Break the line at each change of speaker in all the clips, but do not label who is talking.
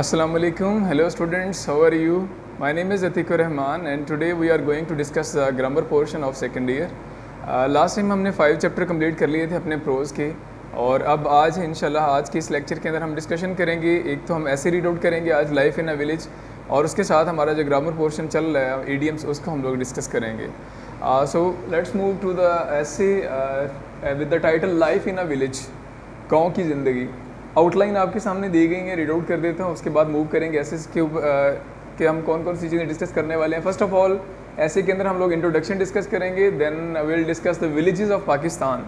Assalamualaikum. Hello students, how are you? My name is Atikur Rahman and today we are going to discuss the grammar portion of second year. Last time हमने 5 chapter complete कर लिए थे अपने pros के और अब आज इंशाल्लाह आज के इस लेक्चर के अंदर हम डिस्कशन करेंगे। एक तो हम ऐसे रीड आउट करेंगे आज लाइफ इन अ विलेज और उसके साथ हमारा जो ग्रामर पोर्शन चल रहा है ईडियम्स उसको हम लोग डिस्कस करेंगे। So let's move to the essay with the title life in a village, गाँव की ज़िंदगी। आउटलाइन आपके सामने दी गई है, रीड आउट कर देता हूँ, उसके बाद मूव करेंगे ऐसे कि हम कौन कौन सी चीज़ें डिस्कस करने वाले हैं। फर्स्ट ऑफ ऑल ऐसे के अंदर हम लोग इंट्रोडक्शन डिस्कस करेंगे, then will discuss the villages of Pakistan.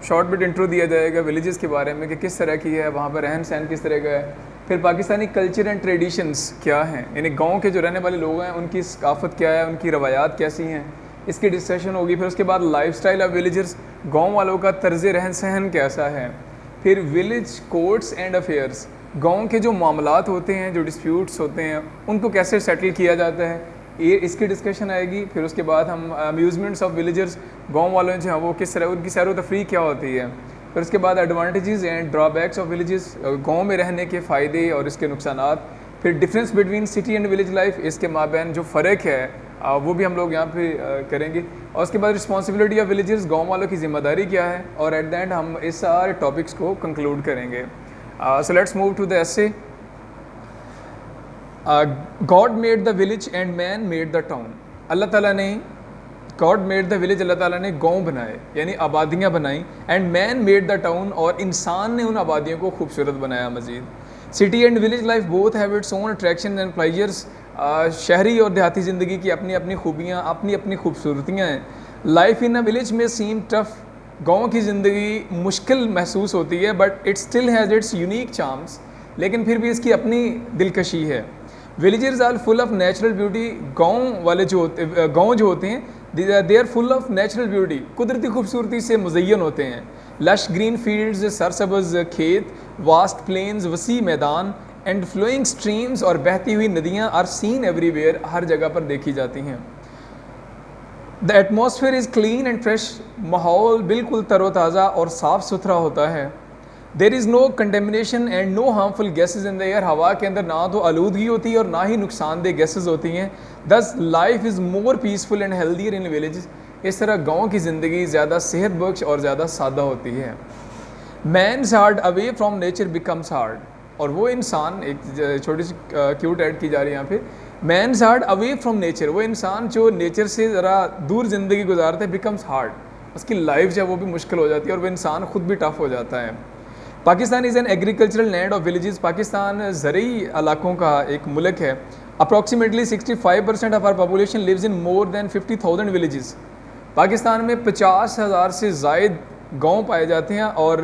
Short bit intro दिया जाएगा विलेजेस के बारे में कि किस तरह की है, वहाँ पर रहन सहन किस तरह का है। फिर पाकिस्तानी कल्चर एंड ट्रेडिशंस क्या हैं, यानी गाँव के जो रहने वाले लोग हैं उनकी सकाफत क्या है, उनकी रवायात कैसी हैं, इसकी डिस्कशन होगी। फिर उसके बाद लाइफ स्टाइल ऑफ विलेजर्स, गाँव वालों का तर्ज रहन सहन कैसा है। फिर विलेज कोर्ट्स एंड अफेयर्स, गांव के जो मामलात होते हैं, जो डिस्प्यूट्स होते हैं, उनको कैसे सेटल किया जाता है, ये इसकी डिस्कशन आएगी। फिर उसके बाद हम अम्यूज़मेंट्स ऑफ विलेजर्स, गांव वालों जो हैं वो किस तरह उनकी सैर व तफरीह क्या होती है। फिर उसके बाद advantages and drawbacks of villages, गाँव में रहने के फ़ायदे और इसके नुकसानात। फिर difference between city and village life, इसके माबैन जो फ़र्क है वो भी हम लोग यहाँ पे करेंगे। और उसके बाद रिस्पॉन्सिबिलिटी ऑफ विलेजर्स, गाँव वालों की जिम्मेदारी क्या है, और एट द एंड हम इस सारे टॉपिक्स को कंक्लूड करेंगे। So let's move to the essay. God made the village and man made the town. अल्लाह ताला ने, गॉड मेड द विलेज, अल्लाह ताला ने गाँव बनाए यानी आबादियाँ बनाई, and man made the town, और इंसान ने उन आबादियों को खूबसूरत बनाया मज़ीद। City and village life both have its own attraction and pleasures. शहरी और देहाती ज़िंदगी की अपनी अपनी खूबियाँ, अपनी अपनी खूबसूरतियाँ हैं। लाइफ इन अ विलेज में सीम टफ, गाँव की ज़िंदगी मुश्किल महसूस होती है, but it still has its unique charms, लेकिन फिर भी इसकी अपनी दिलकशी है। Villagers are full of natural beauty, गाँव वाले जो होते, गाँव जो होते हैं they are full of natural beauty, कुदरती खूबसूरती से मुज़य्यन होते हैं। लश ग्रीन फील्ड्स, सरसब्ज़ खेत, वास्ट प्लेन्स, वसी मैदान, एंड फ्लोइंग स्ट्रीम्स, और बहती हुई नदियाँ आर सीन एवरीवेयर, हर जगह पर देखी जाती हैं। The atmosphere is clean and fresh, माहौल बिल्कुल तरोताज़ा और साफ़ सुथरा होता है। There is no contamination and no harmful gases in the air, हवा के अंदर ना तो आलूदगी होती है और ना ही नुकसानदेह गैसेज होती हैं। दस life is more peaceful and healthier in village, इस तरह गाँव की ज़िंदगी ज़्यादा सेहत बख्श और ज़्यादा सादा होती है। Man's heart away from nature becomes hard, और वो इंसान, एक छोटी सी क्यूट ऐड की जा रही है यहाँ पे, man's heart away from nature, वो इंसान जो नेचर से ज़रा दूर ज़िंदगी गुजारता है, बिकम्स हार्ड, उसकी लाइफ जो है वो भी मुश्किल हो जाती है और वो इंसान ख़ुद भी टफ हो जाता है। Pakistan is an agricultural land of villages, Pakistan ज़रूरी इलाकों का एक मुल्क है। Approximately 65% of our population lives in more than 50,000 villages. Pakistan में 50,000 से ज़ायद गाँव पाए जाते हैं और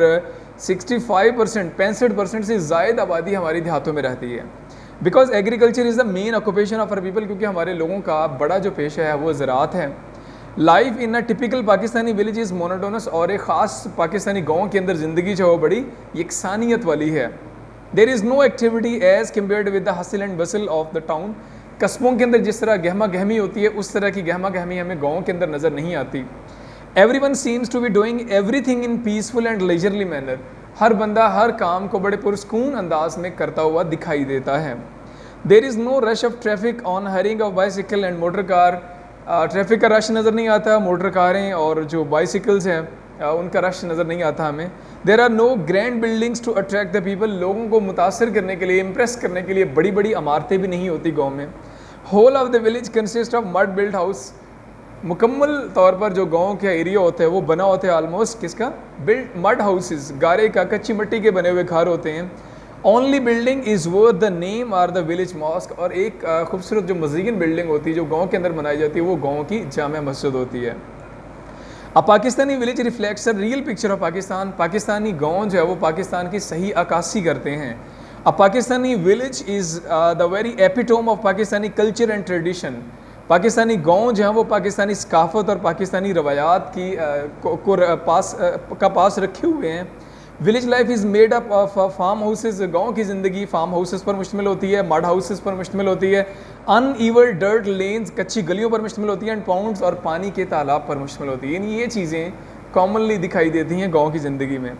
65% से ज़ायद आबादी हमारी देहातों में रहती है। Because agriculture is the main occupation of our people, क्योंकि हमारे लोगों का बड़ा जो पेशा है वो ज़राअत है। Life in a typical Pakistani village is monotonous, और एक ख़ास पाकिस्तानी गाँव के अंदर ज़िंदगी जो है वो बड़ी यकसानियत वाली है। There is no activity as compared with the hustle and bustle of the town, कस्बों के अंदर जिस तरह गहमा गहमी होती है उस तरह की गहमा गहमी हमें गाँव के अंदर नज़र नहीं आती। Everyone seems to be doing everything in peaceful and leisurely manner, हर बंदा हर काम को बड़े पुरस्कून अंदाज में करता हुआ दिखाई देता है। There is no rush of traffic on hiring of bicycle and motor car, traffic का रश नज़र नहीं आता, मोटर कारें और जो बाइसिकल्स हैं उनका रश नज़र नहीं आता हमें। There are no grand buildings to attract the people, लोगों को मुतासर करने के लिए, इम्प्रेस करने के लिए बड़ी बड़ी इमारतें भी नहीं होती गाँव में। Whole of the village consists of mud built house, मुकम्मल तौर पर जो गांव का एरिया होता है वो बना होता है ऑलमोस्ट किसका, बिल्ट मड हाउसेस, गारे का, कच्ची मिट्टी के बने हुए घर होते हैं। Only building is worth the name are the village mosque, और एक खूबसूरत जो मज़ीन बिल्डिंग होती है जो गांव के अंदर बनाई जाती है वो गांव की जामा मस्जिद होती है। अब Pakistani village reflects a real picture of Pakistan, Pakistani गाँव जो है वो पाकिस्तान की सही अक्कासी करते हैं। अब Pakistani village is the very epitome of Pakistani culture and tradition, Pakistani गाँव जो हैं वो पाकिस्तानी सकाफ़त और पाकिस्तानी रवायात की पास रखे हुए हैं। Village life is made up of farm houses, गाँव की ज़िंदगी फार्म हाउसेस पर मुश्तमिल होती है, मड हाउसेस पर मुश्तमिल होती है, अनइवन डर्ट लेन्स, कच्ची गलियों पर मुश्तमिल होती है, एंड पाउंड्स और पानी के तालाब पर मुश्तमिल होती है। यानी ये चीज़ें कॉमनली दिखाई देती हैं गाँव की ज़िंदगी में।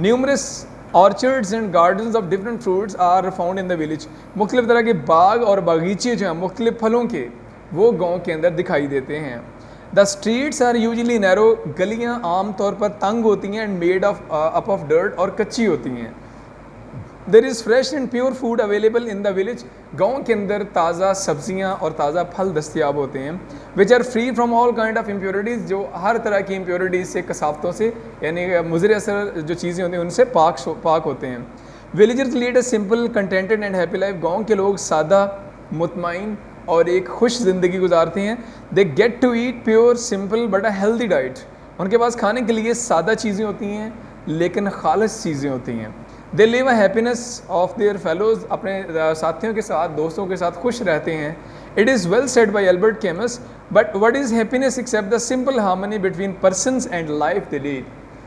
Numerous orchards and gardens of different fruits are found in the village. मुख्तलिफ तरह के बाग और बागीचे जो हैं मुख्तलिफ फलों के, वो गाँव के अंदर दिखाई देते हैं। The streets are usually narrow, गलियाँ आम तौर पर तंग होती हैं and made of up of dirt, और कच्ची होती हैं। There is fresh and pure food available in the village. गाँव के अंदर ताज़ा सब्जियाँ और ताज़ा फल दस्तियाब होते हैं। Which are free from all kind of impurities, जो हर तरह की इम्प्योरिटीज़ से, कसावतों से, यानी मुज़र असर जो चीज़ें होती हैं उनसे पाक होते हैं। Villagers lead a simple contented and happy life. गाँव के लोग सादा, मुतमईन और एक खुश ज़िंदगी गुजारते हैं। They get to eat pure simple but a healthy diet. उनके पास खाने के लिए सादा चीज़ें होती हैं लेकिन खालिस चीज़ें होती हैं। They live a happiness of their fellows, अपने साथियों के साथ, दोस्तों के साथ खुश रहते हैं। It is well said by Albert Camus, but what is happiness except the simple harmony between persons and life they lead.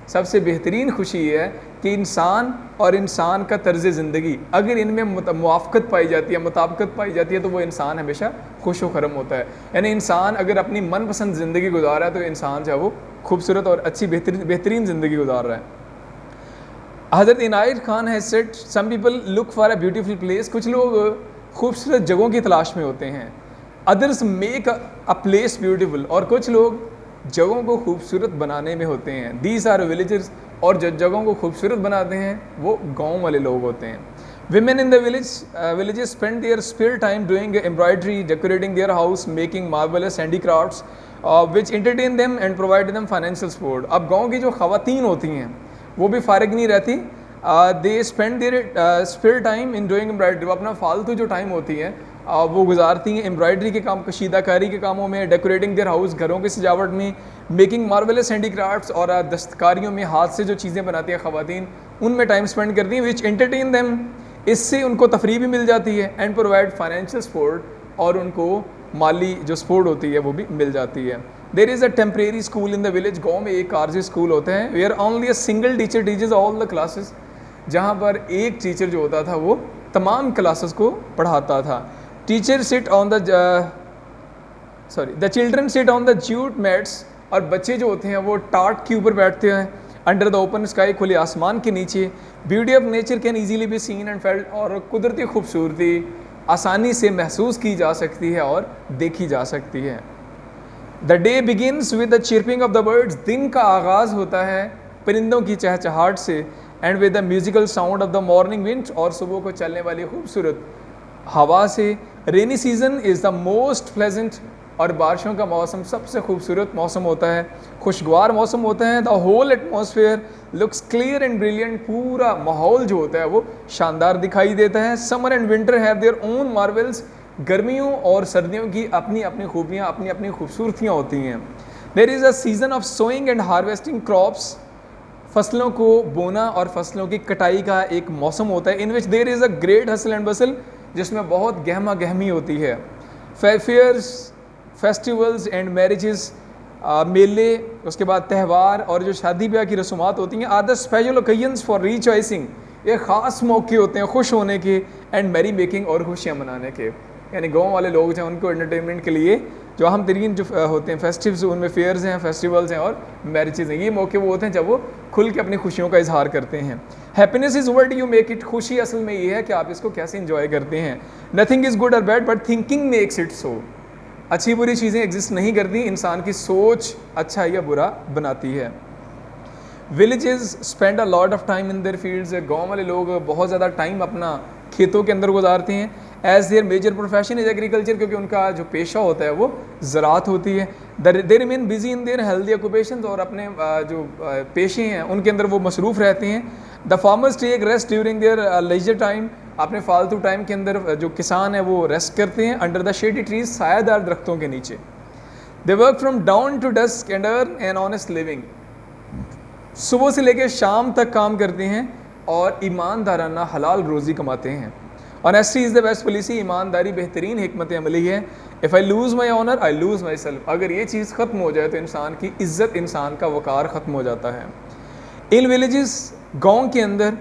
सबसे बेहतरीन खुशी ये है कि इंसान और इंसान का तर्ज ज़िंदगी, अगर इनमें मुआफ़क़त पाई जाती है, मुताबिकत पाई जाती है, तो वो इंसान हमेशा खुश व खरम होता है। यानी इंसान अगर अपनी मनपसंद ज़िंदगी गुजार रहा है तो इंसान जो है वो खूबसूरत और अच्छी बेहतरीन ज़िंदगी गुजार रहा है। Hazrat Inayat Khan has said, some people look for a beautiful place. कुछ लोग खूबसूरत जगहों की तलाश में होते हैं। Others make a place beautiful, और कुछ लोग जगहों को खूबसूरत बनाने में होते हैं। दीज आर विलेजर्स, और जो जगहों को खूबसूरत बनाते हैं वो गाँव वाले लोग होते हैं। Women in the villages spend their spare time doing embroidery, decorating their house, making marvelous handicrafts, which entertain them and provide them financial support. अब गांव की जो ख़वातीन होती हैं वो भी फारिग नहीं रहती। They spend their spare time in doing embroidery. वो अपना फालतू जो टाइम होती है वो गुजारती हैं एम्ब्रॉयडरी के काम, कशीदाकारी के कामों में, डेकोरेटिंग देयर हाउस, घरों की सजावट में, मेकिंग मार्वेलस हैंडीक्राफ्ट्स, और दस्तकारियों में हाथ से जो चीज़ें बनाती हैं ख़वातीन, उनमें टाइम स्पेंड करती हैं। विच एंटरटेन देम, इससे उनको तफरीह भी मिल जाती है, एंड प्रोवाइड फाइनेंशियल सपोर्ट, और उनको माली जो सपोर्ट होती है वो भी मिल जाती है। There is a temporary school in the village. गाँव में एक आर्जी स्कूल होते हैं। Where only a single teacher teaches all the classes, जहाँ पर एक टीचर जो होता था वो तमाम क्लासेस को पढ़ाता था। Teacher sit on the children sit on the jute mats, और बच्चे जो होते हैं वो टाट के ऊपर बैठते हैं। अंडर द ओपन स्काई, खुले आसमान के नीचे। Beauty of nature can easily be seen and felt, और कुदरती खूबसूरती आसानी से महसूस की जा सकती है और देखी जा सकती है। The day begins with the chirping of the birds, दिन का आगाज़ होता है परिंदों की चहचहाट से, and with the musical sound of the morning wind, और सुबह को चलने वाली खूबसूरत हवा से। Rainy season is the most pleasant, और बारिशों का मौसम सबसे खूबसूरत मौसम होता है, खुशगवार मौसम होता है। The whole atmosphere looks clear and brilliant, पूरा माहौल जो होता है वो शानदार दिखाई देता है। Summer and winter have their own Marvels, गर्मियों और सर्दियों की अपनी अपनी खूबियाँ, अपनी अपनी खूबसूरतियाँ होती हैं। There is a season of sowing and harvesting crops, फसलों को बोना और फसलों की कटाई का एक मौसम होता है। In which there is a great hustle and bustle, जिसमें बहुत गहमा गहमी होती है। फेयर्स, फेस्टिवल्स एंड मैरिजेस, मेले, उसके बाद त्यौहार और जो शादी ब्याह की रसूमात होती हैं। Are the special occasions for rejoicing, ये ख़ास मौके होते हैं खुश होने के, एंड मैरी मेकिंग, और खुशियाँ मनाने के। यानी गाँव वाले लोग जो हैं उनको एंटरटेनमेंट के लिए जो अहम तरीन जो होते हैं फेस्टिव्स, उनमें फेयर्स हैं, फेस्टिवल्स हैं और मैरिजेस हैं। ये मौके वो होते हैं जब वो खुल के अपनी खुशियों का इजहार करते हैं। Happiness is what you make it, खुशी असल में ये है कि आप इसको कैसे इंजॉय करते हैं। नथिंग इज़ गुड और bad but thinking makes it so, अच्छी बुरी चीज़ें एग्जिस्ट नहीं करती, इंसान की सोच अच्छा या बुरा बनाती है। Villages spend a lot of time in their fields, गाँव वाले लोग बहुत ज़्यादा टाइम अपना खेतों के अंदर गुजारते हैं। As their major profession is agriculture, क्योंकि उनका जो पेशा होता है वो ज़राअत होती है। They remain busy in their healthy occupations, और अपने जो पेशे हैं उनके अंदर वो मसरूफ़ रहते हैं। The farmers take rest during their leisure time, अपने फालतू टाइम के अंदर जो किसान है वो रेस्ट करते हैं अंडर द शेडी ट्रीज, सायादार दरख्तों के नीचे। They work from dawn to dusk and earn an honest living, सुबह से लेकर शाम तक काम करते हैं और ईमानदाराना हलाल रोज़ी कमाते हैं। Honesty is the best policy, ईमानदारी बेहतरीन हिकमत अमली है। If I lose my honour I lose my self, अगर ये चीज़ ख़त्म हो जाए तो इंसान की इज़्ज़त, इंसान का वक़ार ख़त्म हो जाता है। इन विलेजेस, गाँव के अंदर,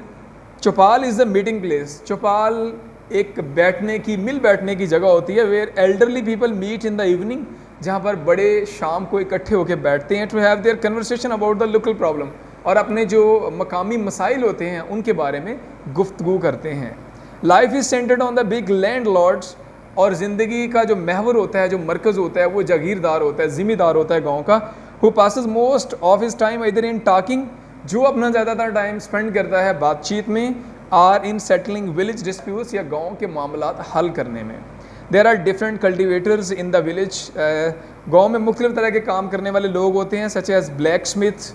chaupal is the meeting place, चौपाल एक बैठने की, मिल बैठने की जगह होती है। Where elderly people meet in the evening, जहाँ पर बड़े शाम को इकट्ठे होकर बैठते हैं। To have their conversation about the local problem, और अपने जो मकामी मसाइल होते हैं उनके बारे में गुफ्तगू करते हैं। Life is centred on the big landlords, और ज़िंदगी का जो महवर होता है, जो मरकज़ होता है, वो जागीरदार होता है, ज़िम्मेदार होता है गाँव का। Who passes most of his time इधर इन टॉकिंग, जो अपना ज़्यादातर टाइम स्पेंड करता है बातचीत में, or in settling village disputes, या गाँव के मामलात हल करने में। There are different cultivators in the village, गाँव में मुख्तलिफ तरह के काम करने वाले लोग होते हैं, सच एज ब्लैक स्मिथ,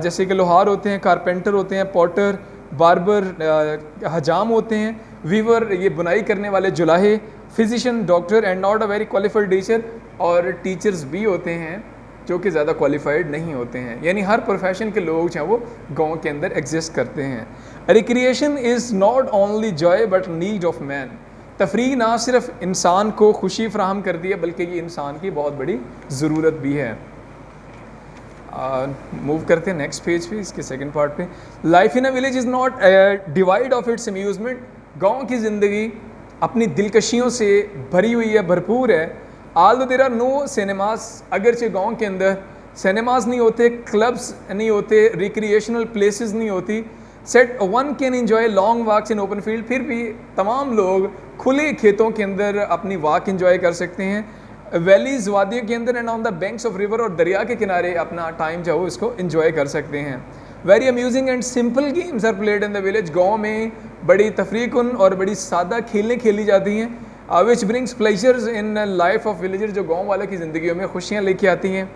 जैसे कि लोहार होते हैं, कारपेंटर होते हैं, पॉटर, बार्बर, हजाम होते हैं, वीवर ये बुनाई करने वाले जुलाहे, physician, doctor, and not a very qualified teacher, और टीचर्स भी होते हैं जो कि ज़्यादा क्वालिफाइड नहीं होते हैं। यानी हर प्रोफेशन के लोग जो हैं वो गाँव के अंदर एग्जिस्ट करते हैं। Recreation is not only joy but need of man, तफरीह ना सिर्फ इंसान को खुशी फराहम करती है बल्कि ये इंसान की बहुत बड़ी ज़रूरत भी है। मूव करते हैं नेक्स्ट पेज पे, इसके सेकंड पार्ट पे। Life in a village is not divide of its amusement, गाँव की ज़िंदगी अपनी दिलकशियों से भरी हुई है, भरपूर है। आल दो देर आर नो सिनेमास, अगरचे गाँव के अंदर सिनेमास नहीं होते, क्लब्स नहीं होते, रिक्रिएशनल प्लेसेस नहीं होती, yet one can enjoy long walks in open field, फिर भी तमाम लोग खुले खेतों के अंदर अपनी वॉक एंजॉय कर सकते हैं। वैलीज, वादियों के अंदर, and on the banks of river, और दरिया के किनारे अपना टाइम जो है इसको एंजॉय कर सकते हैं। Very amusing and simple games are played in the village, गाँव में बड़ी तफरीकुन और बड़ी सादा खेलें खेली जाती हैं, which brings pleasures in life of villager, जो गाँव वाले की ज़िंदगियों में खुशियाँ लेके आती हैं।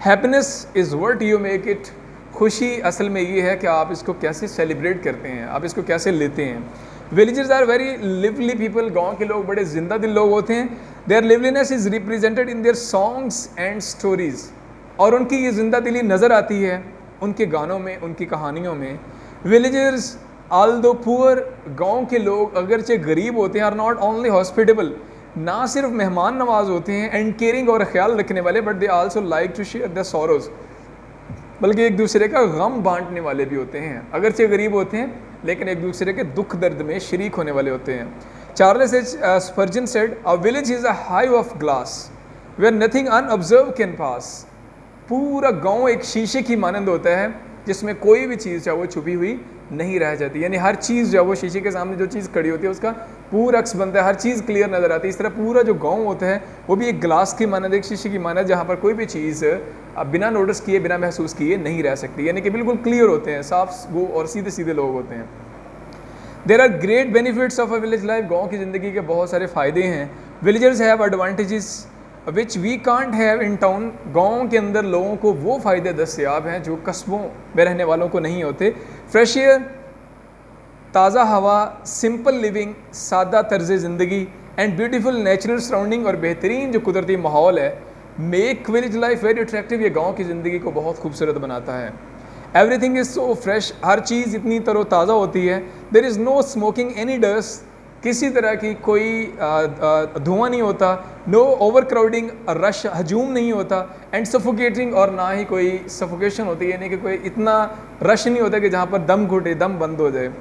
Happiness is what you make it, खुशी असल में ये है कि आप इसको कैसे सेलिब्रेट करते हैं, आप इसको कैसे लेते हैं। Villagers are very lively people, गाँव के लोग बड़े जिंदा दिल लोग होते हैं। Their liveliness is represented in their songs and stories, और उनकी ये जिंदा दिली नज़र आती है उनके गानों में, उनकी कहानियों में। विलेजर्स आल्दो पुअर, गाँव के लोग अगरचे गरीब होते हैं, आर नॉट ओनली हॉस्पिटेबल, ना सिर्फ मेहमान नवाज होते हैं एंड केयरिंग और ख्याल रखने वाले, but they also like to share the sorrows, बल्कि एक दूसरे का गम बांटने वाले भी होते हैं। अगरचे गरीब होते हैं लेकिन एक दूसरे के दुख दर्द में शरीक होने वाले होते हैं। Charles H Spurgeon said, a village is a hive of glass where nothing unobserved can pass, पूरा गांव एक शीशे की मानंद होता है जिसमें कोई भी चीज़ चाहे वो छुपी हुई नहीं रह जाती। यानी हर चीज़ जो है वो शीशे के सामने जो चीज़ खड़ी होती है उसका पूरा अक्स बनता है, हर चीज़ क्लियर नज़र आती है। इस तरह पूरा जो गांव होता है वो भी एक ग्लास की मानंद, एक शीशे की मानंद, जहाँ पर कोई भी चीज़ बिना नोटिस किए, बिना महसूस किए नहीं रह सकती। यानी कि बिल्कुल क्लियर होते हैं, साफ गो और सीधे सीधे लोग होते हैं। There are great benefits of a village life, गाँव की ज़िंदगी के बहुत सारे फ़ायदे हैं। Villagers have advantages which we can't have in town, गाँव के अंदर लोगों को वो फ़ायदे दस्तयाब हैं जो कस्बों में रहने वालों को नहीं होते। फ्रेश एयर, ताज़ा हवा, सिंपल लिविंग, सादा तर्ज ज़िंदगी, एंड ब्यूटीफुल नेचुरल सराउंडिंग, और बेहतरीन जो कुदरती माहौल है, make village life very attractive, ये गाँव की ज़िंदगी को बहुत खूबसूरत बनाता है। एवरीथिंग इज़ सो फ्रेश, हर चीज़ इतनी तरोताज़ा होती है। There is no smoking any dust, किसी तरह की कोई धुआं नहीं होता। नो ओवर क्राउडिंग, रश हजूम नहीं होता। एंड सफोकेटिंग, और ना ही कोई सफोकेशन होती है, यानी कि कोई इतना रश नहीं होता कि जहाँ पर दम घुटे, दम बंद हो जाए।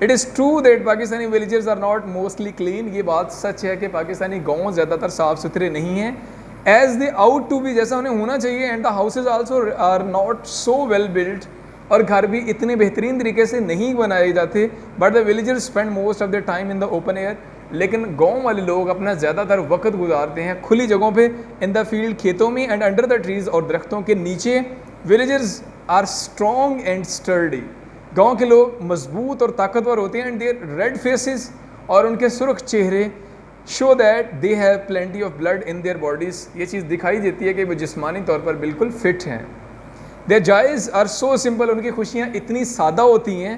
It is true that Pakistani villages are not mostly clean, ये बात सच है कि पाकिस्तानी गाँव ज़्यादातर साफ़ सुथरे नहीं हैं as they ought to be, जैसा उन्हें होना चाहिए। And the houses also are not so well built, और घर भी इतने बेहतरीन तरीके से नहीं बनाए जाते। But the villagers spend most of the time in the open air, लेकिन गाँव वाले लोग अपना ज़्यादातर वक्त गुजारते हैं खुली जगहों पे, इन द फील्ड, खेतों में, एंड अंडर द ट्रीज, और दरख्तों के नीचे। Villagers are strong and sturdy, गाँव के लोग मजबूत और ताकतवर होते हैं। एंड देयर रेड फेसेस, और उनके सुर्ख चेहरे, show that they have plenty of blood in their bodies, ये चीज़ दिखाई देती है कि वो जिस्मानी तौर पर बिल्कुल फिट हैं। Their joys are so simple, उनकी खुशियाँ इतनी सादा होती हैं।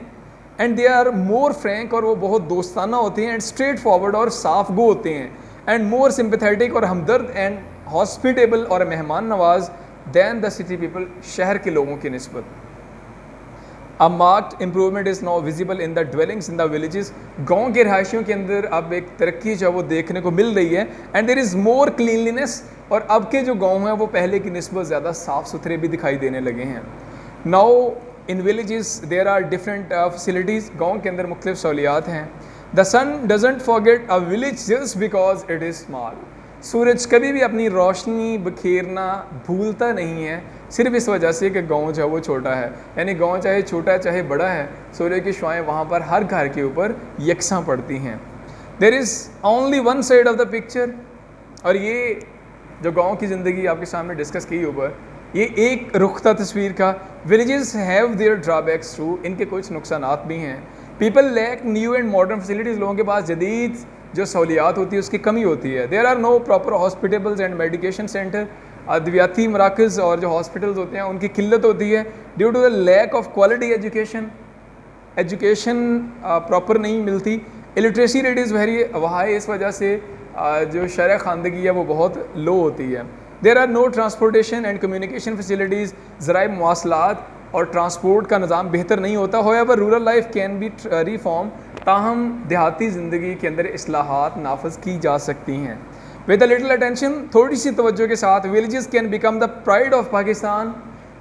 And they are more frank, और वो बहुत दोस्ताना होते हैं। एंड स्ट्रेट फॉरवर्ड, और साफ गो होते हैं। एंड मोर सिंपैथेटिक, और हमदर्द, एंड हॉस्पिटेबल, और मेहमान नवाज दैन द सिटी पीपल, शहर के लोगों की निस्बत। A marked improvement is now visible in the dwellings in the villages, गाँव के रहायशियों के अंदर अब एक तरक्की जो है वो देखने को मिल रही है। And there is more cleanliness, और अब के जो गाँव हैं वो पहले की निस्बत ज़्यादा साफ़ सुथरे भी दिखाई देने लगे हैं। Now in villages there are different facilities, गाँव के अंदर मुख्तलिफ सहूलियात हैं। The sun doesn't forget a village just because it is small, सूरज कभी भी अपनी रोशनी बखेरना भूलता नहीं है सिर्फ इस वजह से कि गांव जो है वो छोटा है। यानी गांव चाहे छोटा है चाहे बड़ा है, सूर्य की शुआएं वहाँ पर हर घर के ऊपर यकसां पड़ती हैं। There is only one side of the picture. और ये जो गांव की ज़िंदगी आपके सामने डिस्कस की ऊपर, ये एक रुख था तस्वीर का। Villages have their drawbacks too, इनके कुछ नुकसानात भी हैं। People lack new and modern facilities, लोगों के पास जदीद जो सहूलियात होती है उसकी कमी होती है। There are no proper hospitals and medication center, अद्वियाती मराकज़ और जो हॉस्पिटल्स होते हैं उनकी किल्लत होती है due to the lack of quality education. Education proper नहीं मिलती। Illiteracy rate is very high, इस वजह से जो शरह ख़ानदगी है वो बहुत लो होती है। There are no transportation and communication facilities, ज़राए मवासलात और ट्रांसपोर्ट का निज़ाम बेहतर नहीं होता। However rural life can be reform, ताहम देहाती ज़िंदगी के अंदर इस्लाहात नाफज की जा सकती हैं। विद अ लिटिल अटेंशन, थोड़ी सी तवज्जो के साथ, villages can become the pride of Pakistan,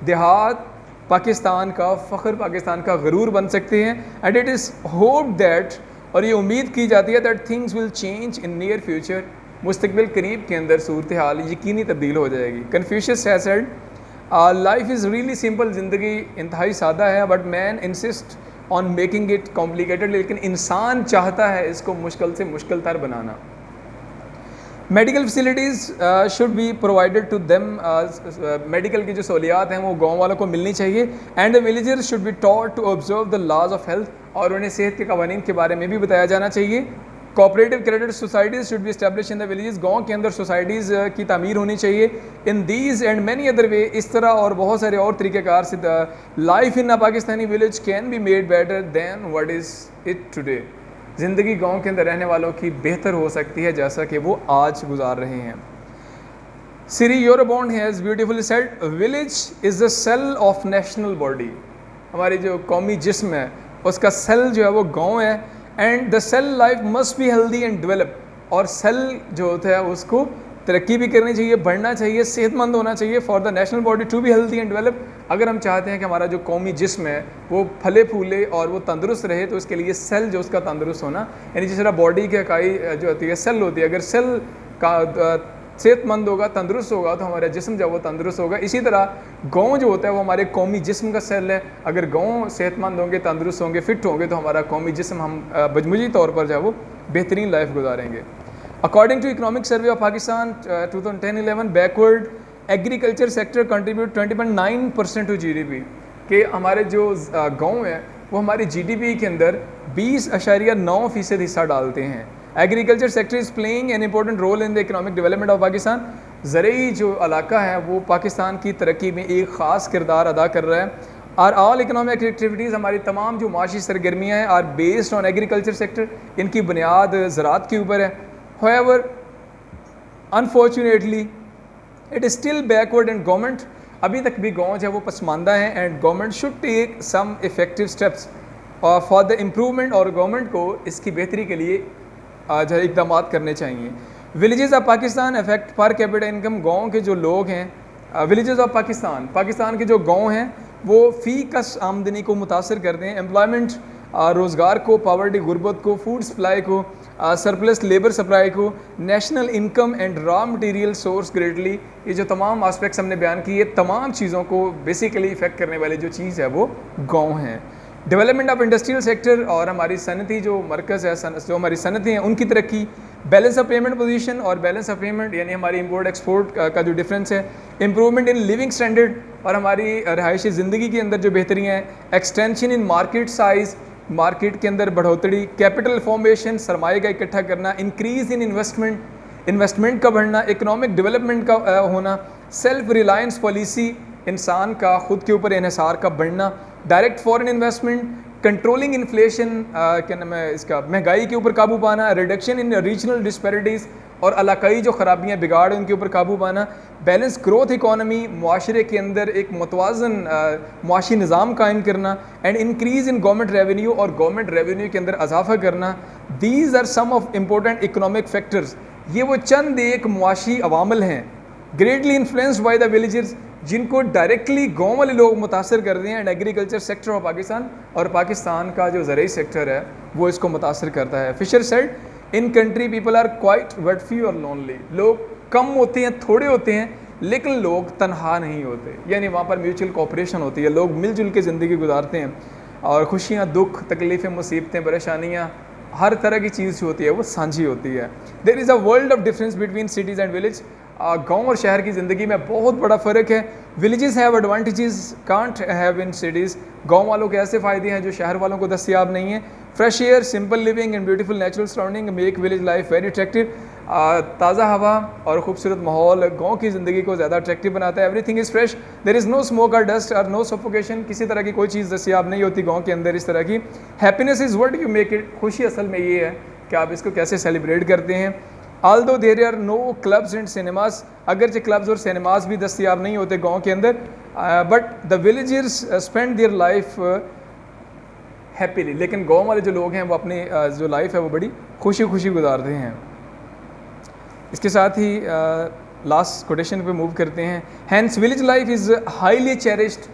देहात पाकिस्तान का फ़ख्र, पाकिस्तान का गरूर बन सकते हैं। And it is hope that, और ये उम्मीद की जाती है that things will change in near future, मुस्तकबिल करीब के अंदर सूरत हाल यकीनी तब्दील हो जाएगी। Confucius has said life is really simple, ज़िंदगी इंतहाई सादा है, but man insist on making it complicated, लेकिन इंसान चाहता है इसको मुश्किल से मुश्किल तर बनाना। Medical facilities should be provided to them, medical की जो सहूलियात हैं वो गाँव वालों को मिलनी चाहिए। And the villagers should be taught to observe the laws of health, और उन्हें सेहत के कवानीन के बारे में भी बताया जाना चाहिए। Cooperative credit societies should be establish in the villages, गाँव के अंदर सोसाइटीज़ की तामीर होनी चाहिए। In these and many other way, इस तरह और बहुत सारे और तरीक़ेकार से life in a Pakistani village can be made better than what is it today. ज़िंदगी गाँव के अंदर रहने वालों की बेहतर हो सकती है जैसा कि वो आज गुजार रहे हैं। Sri Aurobindo has beautifully said, village is the cell of national body, हमारी जो कौमी जिस्म है उसका सेल जो है वो गाँव है। And the cell life must be healthy and develop, और सेल जो होता है उसको तरक्की भी करनी चाहिए, बढ़ना चाहिए, सेहतमंद होना चाहिए for the national body to be healthy and develop. अगर हम चाहते हैं कि हमारा जो कौमी जिस्म है वो फले फूले और वो तंदुरुस्त रहे, तो उसके लिए सेल जो उसका तंदुरुस्त होना, यानी जिस तरह बॉडी की इकाई जो होती है सेल होती है, अगर सेल का सेहतमंद होगा, तंदुरुस्त होगा, तो हमारा जिस्म जो वो तंदुरुस्त होगा। इसी तरह गाँव जो होता है वो हमारे कौमी जिस्म का सेल है। अगर गाँव सेहतमंद होंगे, तंदुरुस्त होंगे, फिट होंगे, तो हमारा कौमी जिस्म हम मजमूई तौर पर जो है वो बेहतरीन लाइफ गुजारेंगे। According to economic survey of Pakistan 2010-11, backward agriculture sector contribute 20.9% to GDP, कि हमारे जो गाँव है वो हमारी GDP के अंदर 20.9% हिस्सा डालते हैं। Agriculture sector is playing an important role in the economic development of Pakistan, ज़रूरी जो इलाका है वो पाकिस्तान की तरक्की में एक ख़ास किरदार अदा कर रहा है। आर ऑल इकोनॉमिक एक्टिविटीज़, हमारी तमाम जो माशी सरगर्मियाँ हैं, are based on agriculture sector, इनकी बुनियाद ज़राअत के ऊपर है। However unfortunately it is still backward, and government, अभी तक भी गाँव जो है वो पसमानदा है, and government should take some effective steps for the improvement, और गवर्नमेंट को इसकी बेहतरी के लिए जो है इकदाम करने चाहिए। Villages of Pakistan affect per capita income, गाँव के जो लोग हैं, विलेजेस ऑफ पाकिस्तान, पाकिस्तान के जो गाँव हैं वो फ़ी कस आमदनी को मुतासर करते हैं, एम्प्लॉयमेंट रोज़गार को, पावर्टी गुर्बत को, फूड सप्लाई को, सरप्लस लेबर सप्लाई को, national income and raw material source greatly. ये जो तमाम आस्पेक्ट्स हमने बयान किए, तमाम चीज़ों को बेसिकली इफ़ेक्ट करने वाली जो चीज़ है वो गाँव हैं। डेवलपमेंट ऑफ इंडस्ट्रियल सेक्टर, और हमारी सनती जो मरकज़ है, जो हमारी सनतें हैं उनकी तरक्की। बैलेंस ऑफ पेमेंट पोजीशन, और बैलेंस ऑफ पेमेंट यानी हमारी इंपोर्ट एक्सपोर्ट का जो डिफरेंस है। इम्प्रूवमेंट इन लिविंग स्टैंडर्ड, और हमारी रहायशी ज़िंदगी के अंदर जो बेहतरी है। Extension in market size, market के अंदर बढ़ोतरी। कैपिटल फॉर्मेशन, सरमाए का इकट्ठा करना। इंक्रीज़ इन इन्वेस्टमेंट, इन्वेस्टमेंट का बढ़ना। इकनॉमिक डेवलपमेंट का होना। सेल्फ रिलायंस पॉलिसी, इंसान का ख़ुद के ऊपर इन्हिसार का बढ़ना। Direct foreign investment, controlling inflation, क्या नाम है इसका, महंगाई के ऊपर काबू पाना। रिडक्शन इन रीजनल डिस्पैरिटीज़, और इलाकाई जो ख़राबियाँ बिगाड़ उनके ऊपर काबू पाना। बैलेंस ग्रोथ इकॉनमी, मुआशरे के अंदर एक मुतवाज़न मुआशी निज़ाम कायम करना। And increase in government revenue, और गवर्नमेंट रेवेन्यू के अंदर इजाफा करना। These are some of important economic factors, ये वो चंद एक मुआशी अवामल हैं greatly influenced by the villagers, जिनको डायरेक्टली गाँव वाले लोग मुतासर कर रहे हैं। And agriculture sector of Pakistan, और पाकिस्तान का जो ज़रूरी सेक्टर है वो इसको मुतासर करता है। Fisher said, in country people are quite but few और लोनली, लोग कम होते हैं, थोड़े होते हैं, लेकिन लोग तनहा नहीं होते, यानी वहाँ पर म्यूचुअल कोऑपरेशन होती है, लोग मिलजुल के ज़िंदगी गुजारते हैं और खुशियाँ, दुख, तकलीफ़ें, मुसीबतें, परेशानियाँ, हर तरह की चीज़ जो होती है वो साझी होती है। There is a world of difference between cities and village. गांव और शहर की ज़िंदगी में बहुत बड़ा फ़र्क है। Villages have advantages can't have in cities. गांव वालों के ऐसे फ़ायदे हैं जो शहर वालों को दस्तियाब नहीं है। Fresh air, simple living and beautiful natural surrounding make village life very attractive. ताज़ा हवा और खूबसूरत माहौल गांव की ज़िंदगी को ज़्यादा अट्रैक्टिव बनाता है। Everything is fresh, there is no smoke और डस्ट और नो सफोकेशन। किसी तरह की कोई चीज़ दस्तियाब नहीं होती गांव के अंदर इस तरह की। Happiness is what you make it. खुशी असल में ये है कि आप इसको कैसे सेलिब्रेट करते हैं। Although there are no clubs and cinemas, अगरचे क्लब्स और सिनेमाज भी दस्तियाब नहीं होते गांव के अंदर, but the villagers spend their life happily. लेकिन गांव वाले जो लोग हैं वो अपनी जो लाइफ है वो बड़ी खुशी खुशी गुजारते हैं। इसके साथ ही लास्ट कोटेशन पे मूव करते हैं। Hence village life is highly cherished.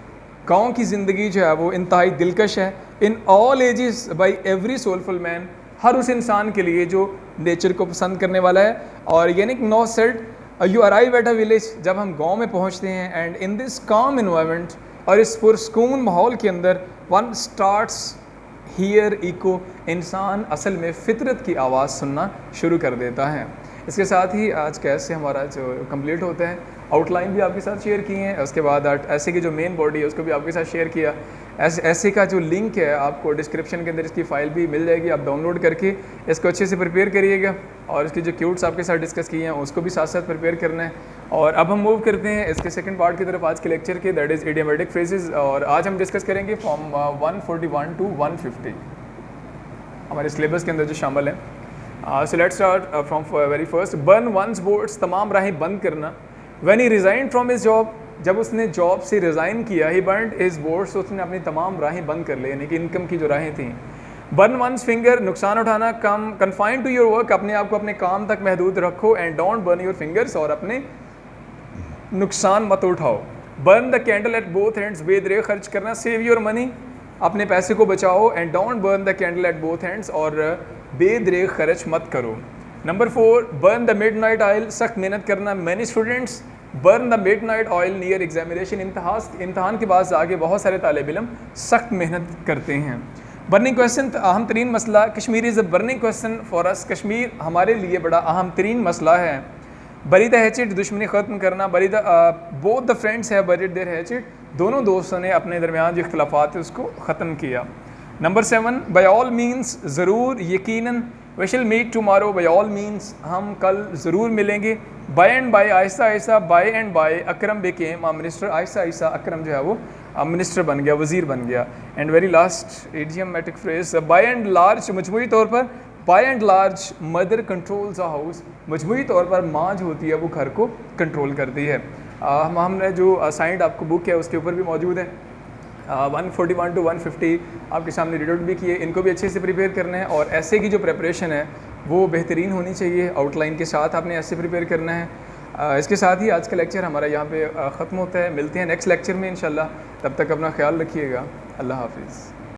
गांव की ज़िंदगी जो है वो इंतहाई दिलकश है। In all ages by every soulful man, हर उस इंसान के लिए जो नेचर को पसंद करने वाला है। और यानी no said you arrive at a village, जब हम गांव में पहुंचते हैं, and in this calm environment, और इस पुरसकून माहौल के अंदर, वन स्टार्ट्स हियर इको, इंसान असल में फितरत की आवाज़ सुनना शुरू कर देता है। इसके साथ ही आज कैसे हमारा जो कंप्लीट होता है, आउटलाइन भी आपके साथ शेयर की है, उसके बाद ऐसे की जो मेन बॉडी है उसको भी आपके साथ शेयर किया। ऐसे का जो लिंक है आपको डिस्क्रिप्शन के अंदर इसकी फ़ाइल भी मिल जाएगी, आप डाउनलोड करके इसको अच्छे से प्रिपेयर करिएगा। और इसकी जो क्यूट्स आपके साथ डिस्कस किए हैं उसको भी साथ साथ प्रिपेयर करना है। और अब हम मूव करते हैं इसके सेकंड पार्ट की तरफ आज के लेक्चर के, दैट इज़ इडियोमेटिक फ्रेजेस। और आज हम डिस्कस करेंगे फ्रॉम 141 टू 150 हमारे सिलेबस के अंदर जो शामिल है। So let's start from very first. Burn one's boats, तमाम राहें बंद करना। When he resigned from his job, जब उसने जॉब से रिज़ाइन किया, ही बर्न्ड हिज बोर्ड्स, उसने अपनी तमाम राहें बंद कर ली, यानी कि इनकम की जो राहें थी। बर्न वंस फिंगर, नुकसान उठाना। कम कन्फाइन टू योर वर्क, अपने आप को अपने काम तक महदूद रखो। And don't burn your fingers, और अपने नुकसान मत उठाओ। Burn the candle at both ends, Bedre खर्च करना। सेव योर मनी, अपने पैसे को बचाओ। And don't burn the candle at both ends, और बेदरे खर्च मत करो। Number 4, burn the midnight oil, सख्त मेहनत करना। Many students burn the midnight oil near examination, इम्तहान के बाद आगे बहुत सारे तालिब इल्म सख्त मेहनत करते हैं। बर्निंग क्वेश्चन, अहम तरीन मसला। Kashmir is a burning question for us, Kashmir हमारे लिए बड़ा अहम तरीन मसला है। बरी द हैचिट, दुश्मनी ख़त्म करना। बरी द बोथ द फ्रेंड्स है बरीड देयर हैचिट, दोनों दोस्तों ने अपने दरमियान जो इख्तलाफात है उसको ख़त्म किया। नंबर 7, बाय ऑल मीन्स, ज़रूर, यकीनन। We shall meet tomorrow, by all means, हम कल ज़रूर मिलेंगे। बाय एंड बाय, आहिस्ता आहिस्ता। By and by, Akram became a minister, आहिस्ता आहिस्ता अकरम जो है वो मिनिस्टर बन गया, वज़ीर बन गया। And very last idiomatic phrase, by and large, मजमूई तौर पर। By and large, mother controls a house, मजमूई तौर पर माँ जो होती है वो घर को कंट्रोल करती है। हमने जो असाइंड आपको बुक है उसके ऊपर भी मौजूद है। 141 टू 150 आपके सामने रीड आउट भी किए, इनको भी अच्छे से प्रिपेयर करना है। और ऐसे की जो प्रिपरेशन है वो बेहतरीन होनी चाहिए, आउटलाइन के साथ आपने ऐसे प्रिपेयर करना है। इसके साथ ही आज का लेक्चर हमारा यहाँ पे ख़त्म होता है। मिलते हैं नेक्स्ट लेक्चर में इंशाल्लाह, तब तक अपना ख्याल रखिएगा। अल्लाह हाफिज़।